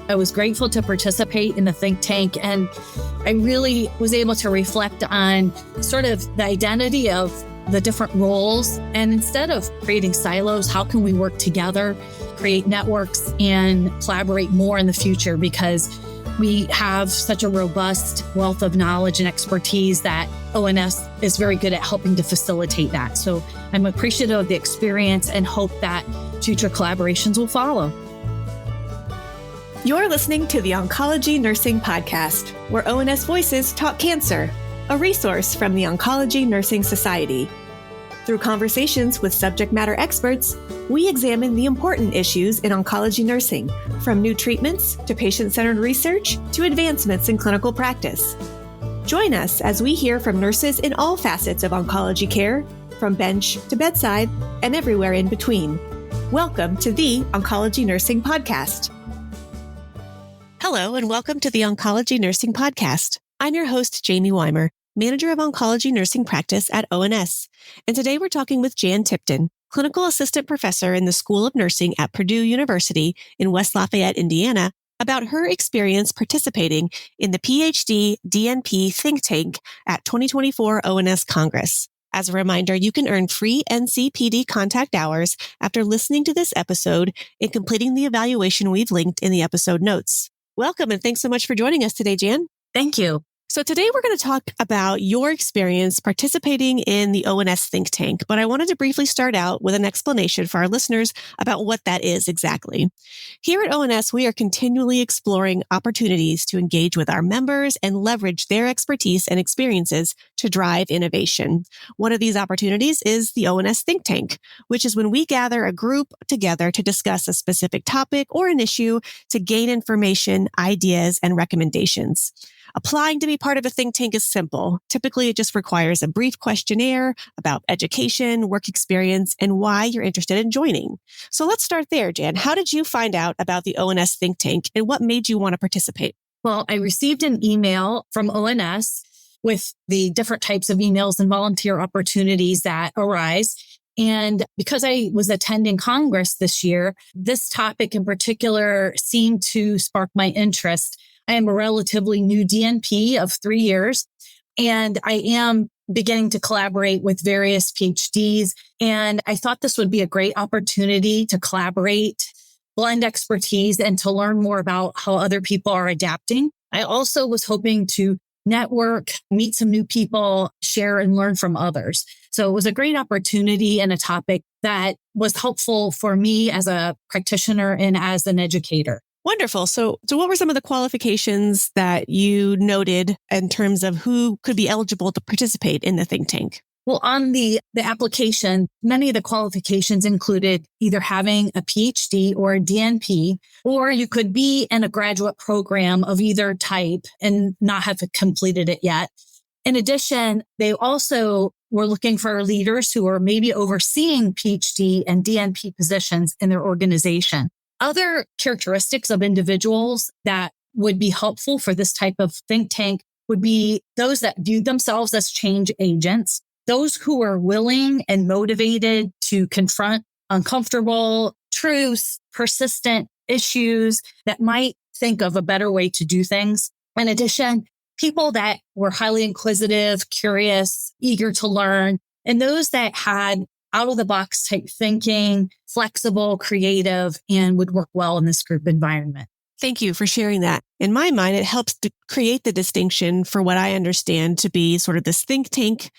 I was grateful to participate in the think tank, and I really was able to reflect on sort of the identity of the different roles. And instead of creating silos, how can we work together, create networks, and collaborate more in the future? Because we have such a robust wealth of knowledge and expertise that ONS is very good at helping to facilitate that. So I'm appreciative of the experience and hope that future collaborations will follow. You're listening to the Oncology Nursing Podcast, where ONS Voices talk cancer, a resource from the Oncology Nursing Society. Through conversations with subject matter experts, we examine the important issues in oncology nursing, from new treatments to patient-centered research to advancements in clinical practice. Join us as we hear from nurses in all facets of oncology care, from bench to bedside and everywhere in between. Welcome to the Oncology Nursing Podcast. Hello, and welcome to the Oncology Nursing Podcast. I'm your host, Jaime Weimer, Manager of Oncology Nursing Practice at ONS. And today we're talking with Jan Tipton, Clinical Assistant Professor in the School of Nursing at Purdue University in West Lafayette, Indiana, about her experience participating in the PhD DNP think tank at 2024 ONS Congress. As a reminder, you can earn free NCPD contact hours after listening to this episode and completing the evaluation we've linked in the episode notes. Welcome, and thanks so much for joining us today, Jan. Thank you. So today we're going to talk about your experience participating in the ONS think tank, but I wanted to briefly start out with an explanation for our listeners about what that is exactly. Here at ONS, we are continually exploring opportunities to engage with our members and leverage their expertise and experiences to drive innovation. One of these opportunities is the ONS think tank, which is when we gather a group together to discuss a specific topic or an issue to gain information, ideas, and recommendations. Applying to be part of a think tank is simple. Typically, it just requires a brief questionnaire about education, work experience, and why you're interested in joining. So let's start there, Jan. How did you find out about the ONS think tank and what made you want to participate? Well, I received an email from ONS with the different types of emails and volunteer opportunities that arise. And because I was attending Congress this year, this topic in particular seemed to spark my interest. I am a relatively new DNP of 3 years, and I am beginning to collaborate with various PhDs. And I thought this would be a great opportunity to collaborate, blend expertise, and to learn more about how other people are adapting. I also was hoping to network, meet some new people, share and learn from others. So it was a great opportunity and a topic that was helpful for me as a practitioner and as an educator. Wonderful. So what were some of the qualifications that you noted in terms of who could be eligible to participate in the think tank? Well, on the application, many of the qualifications included either having a PhD or a DNP, or you could be in a graduate program of either type and not have completed it yet. In addition, they also were looking for leaders who are maybe overseeing PhD and DNP positions in their organization. Other characteristics of individuals that would be helpful for this type of think tank would be those that view themselves as change agents, those who are willing and motivated to confront uncomfortable truths, persistent issues that might think of a better way to do things. In addition, people that were highly inquisitive, curious, eager to learn, and those that had out-of-the-box type thinking, flexible, creative, and would work well in this group environment. Thank you for sharing that. In my mind, it helps to create the distinction for what I understand to be sort of this think tank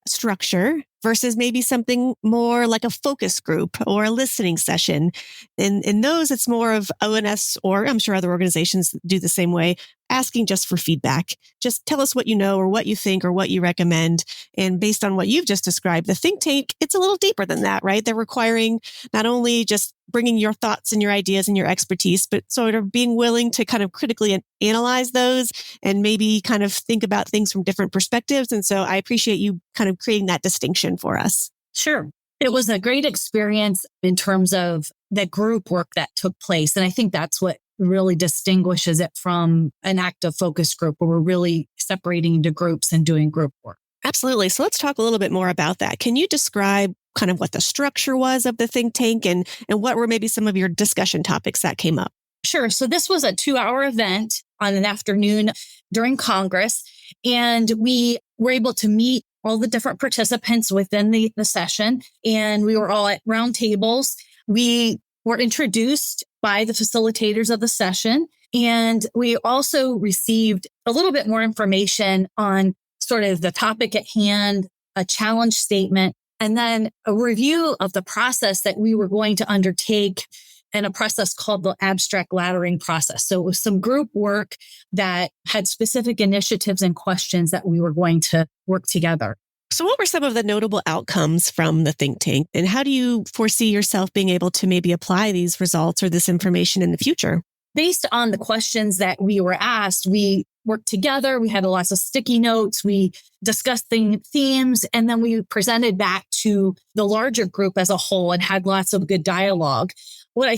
structure versus maybe something more like a focus group or a listening session. In those, it's more of ONS, or I'm sure other organizations do the same way, asking just for feedback. Just tell us what you know or what you think or what you recommend. And based on what you've just described, the think tank, it's a little deeper than that, right? They're requiring not only just bringing your thoughts and your ideas and your expertise, but sort of being willing to kind of critically analyze those and maybe kind of think about things from different perspectives. And so I appreciate you kind of creating that distinction for us. Sure. It was a great experience in terms of the group work that took place. And I think that's what really distinguishes it from an active focus group where we're really separating into groups and doing group work. Absolutely. So let's talk a little bit more about that. Can you describe kind of what the structure was of the think tank and what were maybe some of your discussion topics that came up? Sure. So this was a 2-hour event on an afternoon during Congress, and we were able to meet all the different participants within the session, and we were all at round tables. We were introduced by the facilitators of the session, and we also received a little bit more information on sort of the topic at hand, a challenge statement, and then a review of the process that we were going to undertake and a process called the abstract laddering process. So it was some group work that had specific initiatives and questions that we were going to work together. So what were some of the notable outcomes from the think tank? And how do you foresee yourself being able to maybe apply these results or this information in the future? Based on the questions that we were asked, we worked together. We had lots of sticky notes. We discussed themes, and then we presented back to the larger group as a whole and had lots of good dialogue. What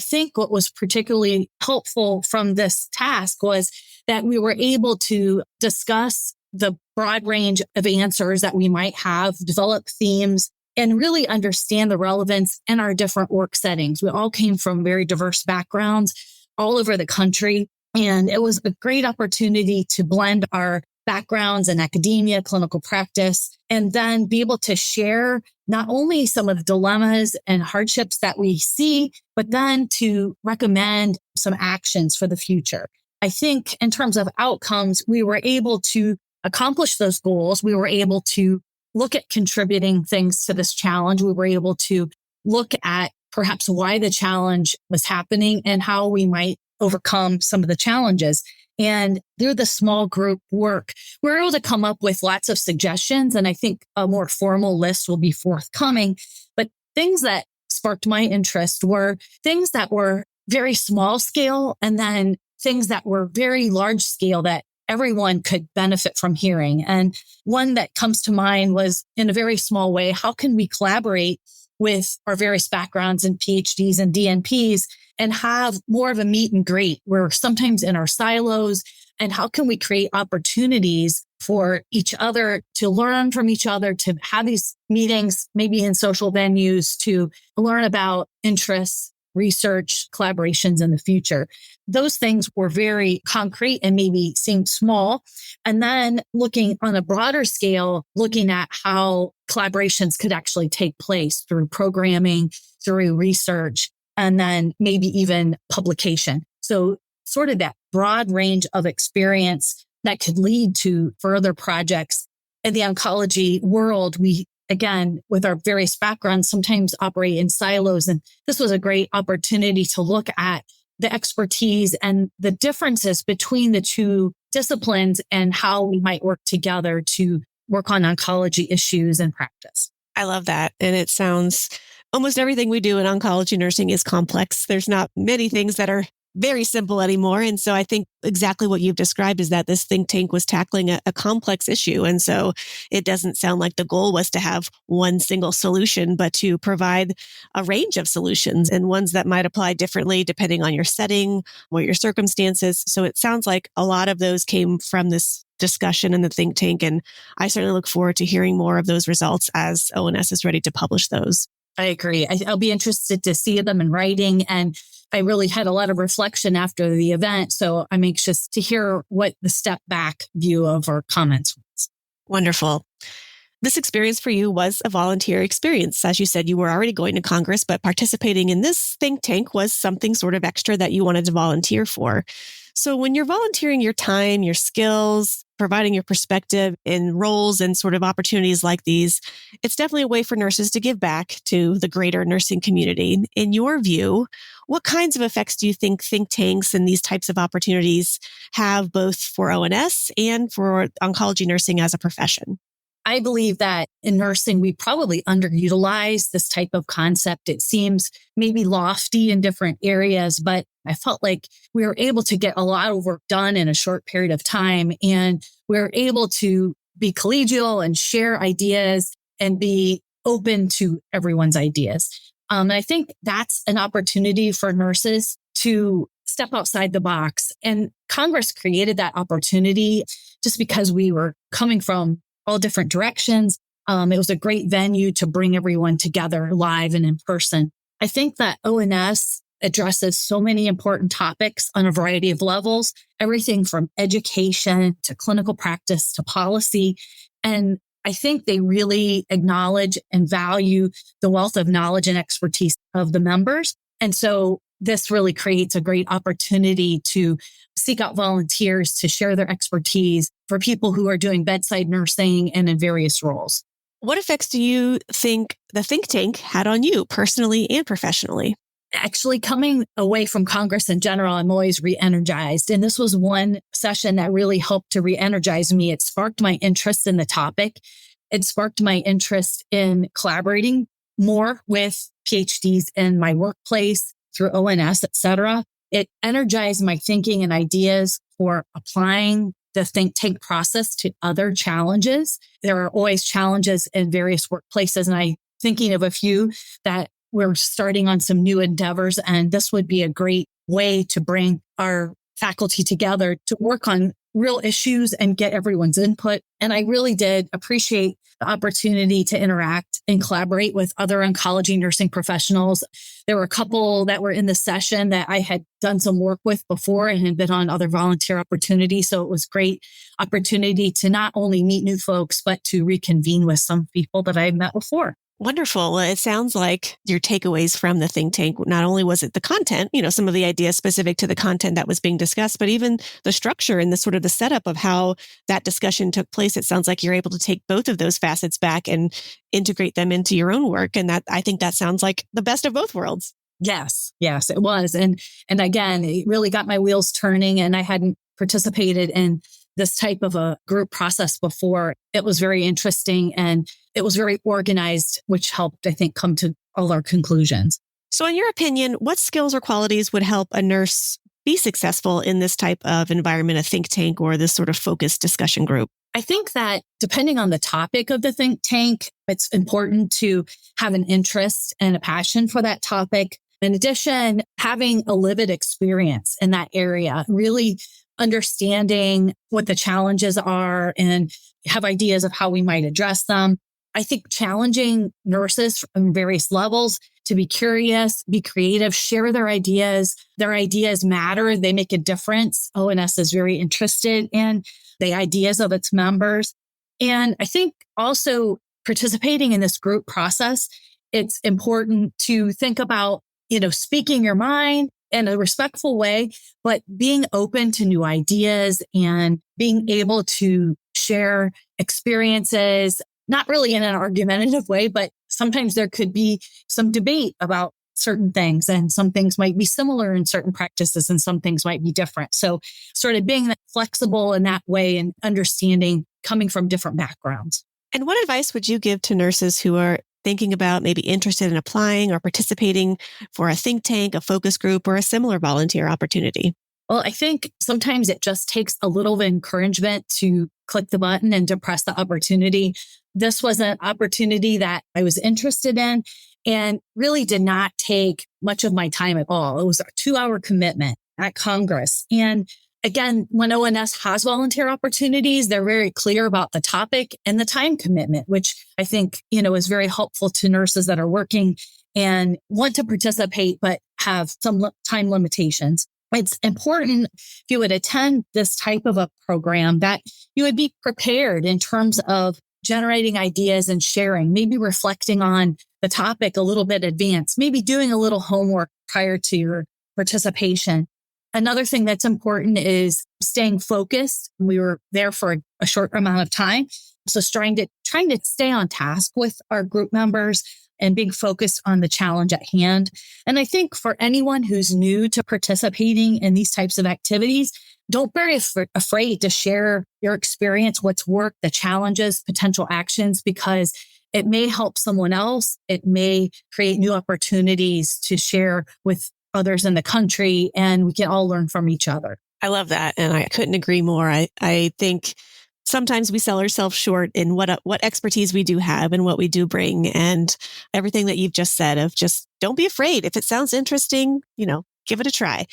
was particularly helpful from this task was that we were able to discuss the broad range of answers that we might have, develop themes, and really understand the relevance in our different work settings. We all came from very diverse backgrounds all over the country, and it was a great opportunity to blend our backgrounds in academia, clinical practice, and then be able to share not only some of the dilemmas and hardships that we see, but then to recommend some actions for the future. I think in terms of outcomes, we were able to accomplish those goals. We were able to look at contributing things to this challenge. We were able to look at perhaps why the challenge was happening and how we might overcome some of the challenges. And through the small group work, we're able to come up with lots of suggestions. And I think a more formal list will be forthcoming. But things that sparked my interest were things that were very small scale and then things that were very large scale that everyone could benefit from hearing. And one that comes to mind was, in a very small way, how can we collaborate with our various backgrounds in PhDs and DNPs and have more of a meet and greet? We're sometimes in our silos, and how can we create opportunities for each other to learn from each other, to have these meetings, maybe in social venues, to learn about interests, research, collaborations in the future. Those things were very concrete and maybe seemed small. And then looking on a broader scale, looking at how collaborations could actually take place through programming, through research, and then maybe even publication. So sort of that broad range of experience that could lead to further projects. In the oncology world, we, again, with our various backgrounds, sometimes operate in silos. And this was a great opportunity to look at the expertise and the differences between the two disciplines and how we might work together to work on oncology issues and practice. I love that. And it sounds almost everything we do in oncology nursing is complex. There's not many things that are very simple anymore. And so I think exactly what you've described is that this think tank was tackling a complex issue. And so it doesn't sound like the goal was to have one single solution, but to provide a range of solutions and ones that might apply differently depending on your setting or your circumstances. So it sounds like a lot of those came from this discussion in the think tank. And I certainly look forward to hearing more of those results as ONS is ready to publish those. I agree. I'll be interested to see them in writing. And I really had a lot of reflection after the event. So I'm anxious to hear what the step back view of our comments was. Wonderful. This experience for you was a volunteer experience. As you said, you were already going to Congress, but participating in this think tank was something sort of extra that you wanted to volunteer for. So when you're volunteering your time, your skills, providing your perspective in roles and sort of opportunities like these, it's definitely a way for nurses to give back to the greater nursing community. In your view, what kinds of effects do you think think tanks and these types of opportunities have both for ONS and for oncology nursing as a profession? I believe that in nursing, we probably underutilize this type of concept. It seems maybe lofty in different areas, but I felt like we were able to get a lot of work done in a short period of time. And we were able to be collegial and share ideas and be open to everyone's ideas. I think that's an opportunity for nurses to step outside the box. And Congress created that opportunity just because we were coming from all different directions. It was a great venue to bring everyone together live and in person. I think that ONS addresses so many important topics on a variety of levels, everything from education to clinical practice to policy. And I think they really acknowledge and value the wealth of knowledge and expertise of the members. And so this really creates a great opportunity to seek out volunteers to share their expertise for people who are doing bedside nursing and in various roles. What effects do you think the think tank had on you personally and professionally? Actually, coming away from Congress in general, I'm always re-energized. And this was one session that really helped to re-energize me. It sparked my interest in the topic. It sparked my interest in collaborating more with PhDs in my workplace through ONS, et cetera. It energized my thinking and ideas for applying the think tank process to other challenges. There are always challenges in various workplaces, and I'm thinking of a few that we're starting on some new endeavors, and this would be a great way to bring our faculty together to work on real issues and get everyone's input. And I really did appreciate the opportunity to interact and collaborate with other oncology nursing professionals. There were a couple that were in the session that I had done some work with before and had been on other volunteer opportunities. So it was great opportunity to not only meet new folks, but to reconvene with some people that I had met before. Wonderful. Well, it sounds like your takeaways from the think tank, not only was it the content, some of the ideas specific to the content that was being discussed, but even the structure and the sort of the setup of how that discussion took place. It sounds like you're able to take both of those facets back and integrate them into your own work. And I think that sounds like the best of both worlds. Yes, it was. And again, it really got my wheels turning, and I hadn't participated in this type of a group process before. It was very interesting and it was very organized, which helped, I think, come to all our conclusions. So in your opinion, what skills or qualities would help a nurse be successful in this type of environment, a think tank or this sort of focused discussion group? I think that depending on the topic of the think tank, it's important to have an interest and a passion for that topic. In addition, having a lived experience in that area, really understanding what the challenges are and have ideas of how we might address them. I think challenging nurses from various levels to be curious, be creative, share their ideas. Their ideas matter. They make a difference. ONS is very interested in the ideas of its members. And I think also participating in this group process, it's important to think about, speaking your mind in a respectful way, but being open to new ideas and being able to share experiences, not really in an argumentative way, but sometimes there could be some debate about certain things, and some things might be similar in certain practices and some things might be different. So sort of being flexible in that way and understanding coming from different backgrounds. And what advice would you give to nurses who are thinking about maybe interested in applying or participating for a think tank, a focus group, or a similar volunteer opportunity? Well, I think sometimes it just takes a little bit of encouragement to click the button and to press the opportunity. This was an opportunity that I was interested in and really did not take much of my time at all. It was a 2-hour commitment at Congress. And again, when ONS has volunteer opportunities, they're very clear about the topic and the time commitment, which I think, is very helpful to nurses that are working and want to participate, but have some time limitations. It's important if you would attend this type of a program that you would be prepared in terms of generating ideas and sharing, maybe reflecting on the topic a little bit advanced, maybe doing a little homework prior to your participation. Another thing that's important is staying focused. We were there for a short amount of time. So trying to stay on task with our group members and being focused on the challenge at hand. And I think for anyone who's new to participating in these types of activities, don't be afraid to share your experience, what's worked, the challenges, potential actions, because it may help someone else. It may create new opportunities to share with others in the country, and we can all learn from each other. I love that. And I couldn't agree more. I think sometimes we sell ourselves short in what expertise we do have and what we do bring. And everything that you've just said of just don't be afraid. If it sounds interesting, give it a try.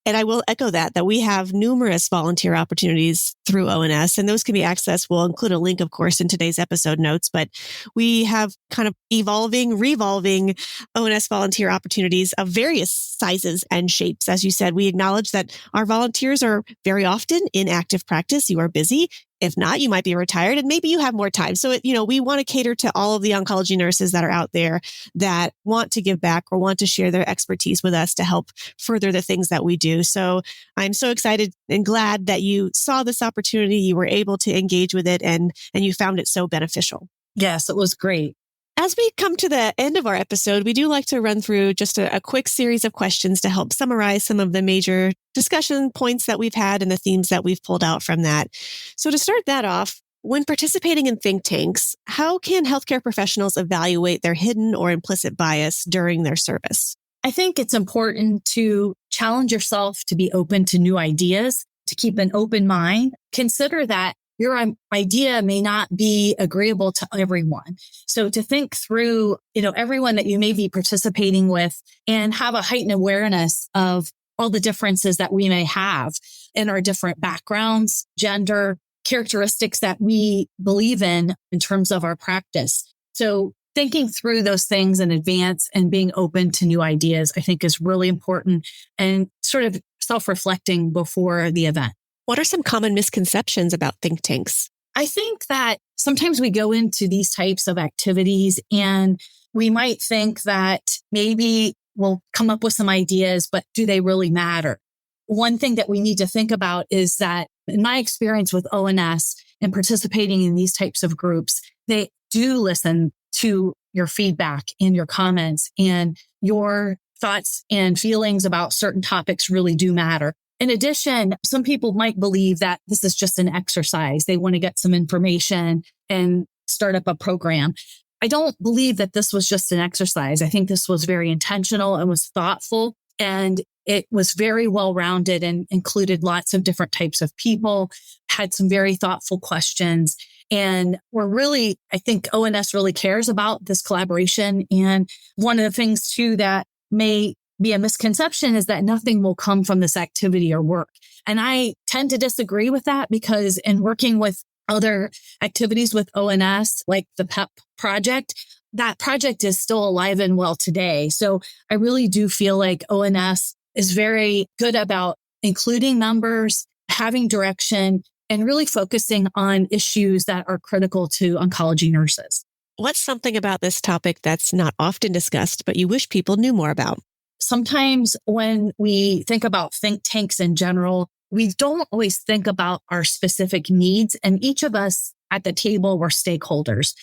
And I will echo that we have numerous volunteer opportunities through ONS, and those can be accessed. We'll include a link, of course, in today's episode notes, but we have kind of revolving ONS volunteer opportunities of various sizes and shapes. As you said, we acknowledge that our volunteers are very often in active practice. You are busy. If not, you might be retired and maybe you have more time. So, we want to cater to all of the oncology nurses that are out there that want to give back or want to share their expertise with us to help further the things that we do. So I'm so excited and glad that you saw this opportunity, you were able to engage with it, and you found it so beneficial. Yes, it was great. As we come to the end of our episode, we do like to run through just a quick series of questions to help summarize some of the major discussion points that we've had and the themes that we've pulled out from that. So to start that off, when participating in think tanks, how can healthcare professionals evaluate their hidden or implicit bias during their service? I think it's important to challenge yourself to be open to new ideas, to keep an open mind. Consider that your idea may not be agreeable to everyone. So to think through, everyone that you may be participating with and have a heightened awareness of all the differences that we may have in our different backgrounds, gender, characteristics that we believe in terms of our practice. So thinking through those things in advance and being open to new ideas, I think is really important, and sort of self-reflecting before the event. What are some common misconceptions about think tanks? I think that sometimes we go into these types of activities and we might think that maybe we'll come up with some ideas, but do they really matter? One thing that we need to think about is that in my experience with ONS and participating in these types of groups, they do listen to your feedback and your comments, and your thoughts and feelings about certain topics really do matter. In addition, some people might believe that this is just an exercise. They want to get some information and start up a program. I don't believe that this was just an exercise. I think this was very intentional and was thoughtful, and it was very well-rounded and included lots of different types of people, had some very thoughtful questions. And I think ONS really cares about this collaboration. And one of the things too that may be a misconception is that nothing will come from this activity or work. And I tend to disagree with that, because in working with other activities with ONS, like the PEP project, that project is still alive and well today. So I really do feel like ONS is very good about including members, having direction, and really focusing on issues that are critical to oncology nurses. What's something about this topic that's not often discussed, but you wish people knew more about? Sometimes when we think about think tanks in general, we don't always think about our specific needs. And each of us at the table, we're stakeholders.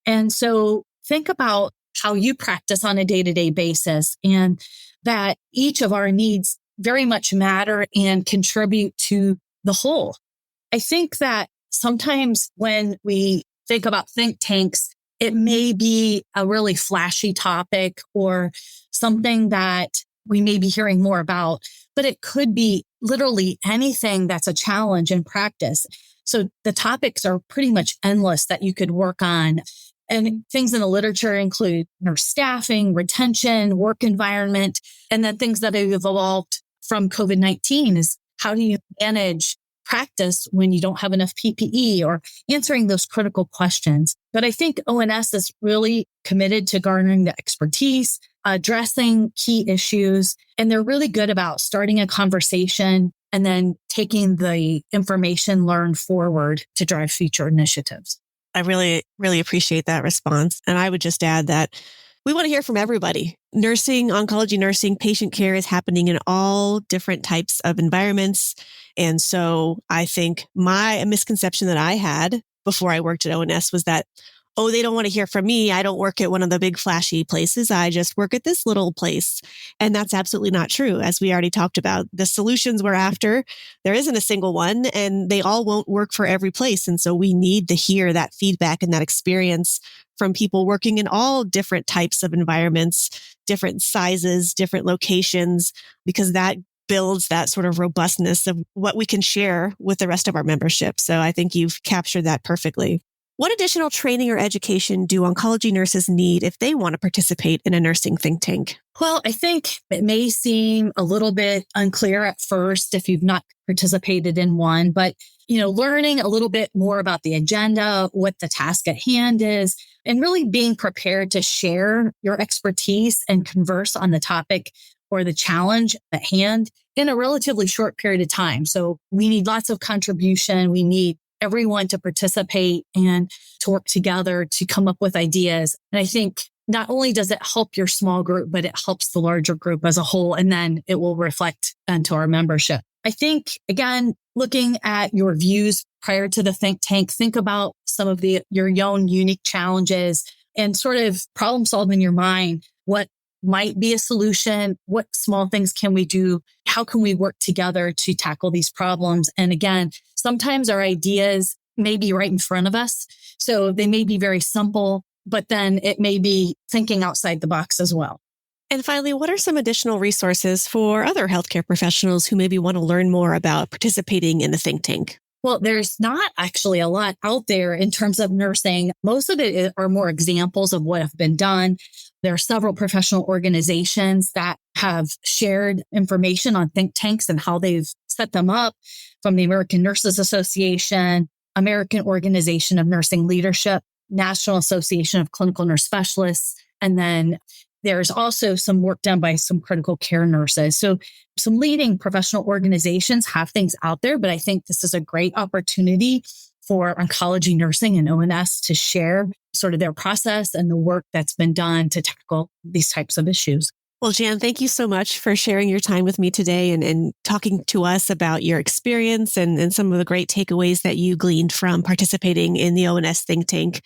And so think about how you practice on a day-to-day basis, and that each of our needs very much matter and contribute to the whole. I think that sometimes when we think about think tanks, it may be a really flashy topic or something that we may be hearing more about, but it could be literally anything that's a challenge in practice. So the topics are pretty much endless that you could work on. And things in the literature include nurse staffing, retention, work environment, and then things that have evolved from COVID-19 is how do you manage practice when you don't have enough PPE, or answering those critical questions. But I think ONS is really committed to garnering the expertise, addressing key issues, and they're really good about starting a conversation and then taking the information learned forward to drive future initiatives. I really, really appreciate that response. And I would just add that we want to hear from everybody. Nursing, oncology nursing, patient care is happening in all different types of environments. And so I think a misconception that I had before I worked at ONS was that, they don't want to hear from me. I don't work at one of the big flashy places. I just work at this little place. And that's absolutely not true. As we already talked about, the solutions we're after, there isn't a single one, and they all won't work for every place. And so we need to hear that feedback and that experience from people working in all different types of environments, different sizes, different locations, because that builds that sort of robustness of what we can share with the rest of our membership. So I think you've captured that perfectly. What additional training or education do oncology nurses need if they want to participate in a nursing think tank? Well, I think it may seem a little bit unclear at first if you've not participated in one, but learning a little bit more about the agenda, what the task at hand is, and really being prepared to share your expertise and converse on the topic or the challenge at hand in a relatively short period of time. So we need lots of contribution. We need everyone to participate and to work together to come up with ideas. And I think not only does it help your small group, but it helps the larger group as a whole, and then it will reflect onto our membership. I think, again, looking at your views prior to the think tank, think about some of your own unique challenges and sort of problem solve in your mind. What might be a solution? What small things can we do? How can we work together to tackle these problems? And again, sometimes our ideas may be right in front of us. So they may be very simple, but then it may be thinking outside the box as well. And finally, what are some additional resources for other healthcare professionals who maybe want to learn more about participating in the think tank? Well, there's not actually a lot out there in terms of nursing. Most of it are more examples of what have been done. There are several professional organizations that have shared information on think tanks and how they've set them up, from the American Nurses Association, American Organization of Nursing Leadership, National Association of Clinical Nurse Specialists, and then there's also some work done by some critical care nurses. So some leading professional organizations have things out there, but I think this is a great opportunity for oncology nursing and ONS to share sort of their process and the work that's been done to tackle these types of issues. Well, Jan, thank you so much for sharing your time with me today and talking to us about your experience and some of the great takeaways that you gleaned from participating in the ONS think tank.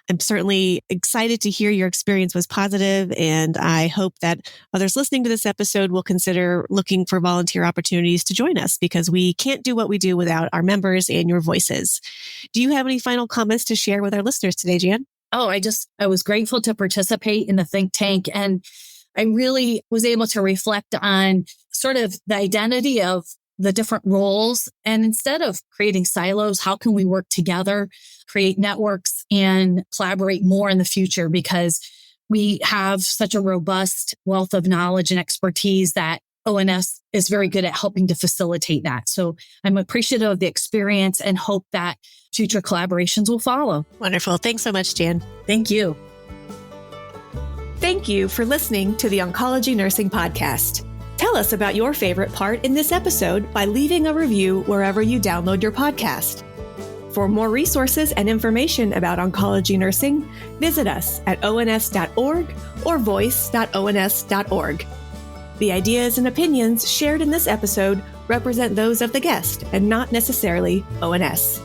I'm certainly excited to hear your experience was positive, and I hope that others listening to this episode will consider looking for volunteer opportunities to join us, because we can't do what we do without our members and your voices. Do you have any final comments to share with our listeners today, Jan? I was grateful to participate in the think tank, and I really was able to reflect on sort of the identity of the different roles. And instead of creating silos, how can we work together, create networks, and collaborate more in the future? Because we have such a robust wealth of knowledge and expertise that ONS is very good at helping to facilitate that. So I'm appreciative of the experience and hope that future collaborations will follow. Wonderful. Thanks so much, Jan. Thank you. Thank you for listening to the Oncology Nursing Podcast. Tell us about your favorite part in this episode by leaving a review wherever you download your podcast. For more resources and information about oncology nursing, visit us at ons.org or voice.ons.org. The ideas and opinions shared in this episode represent those of the guest and not necessarily ONS.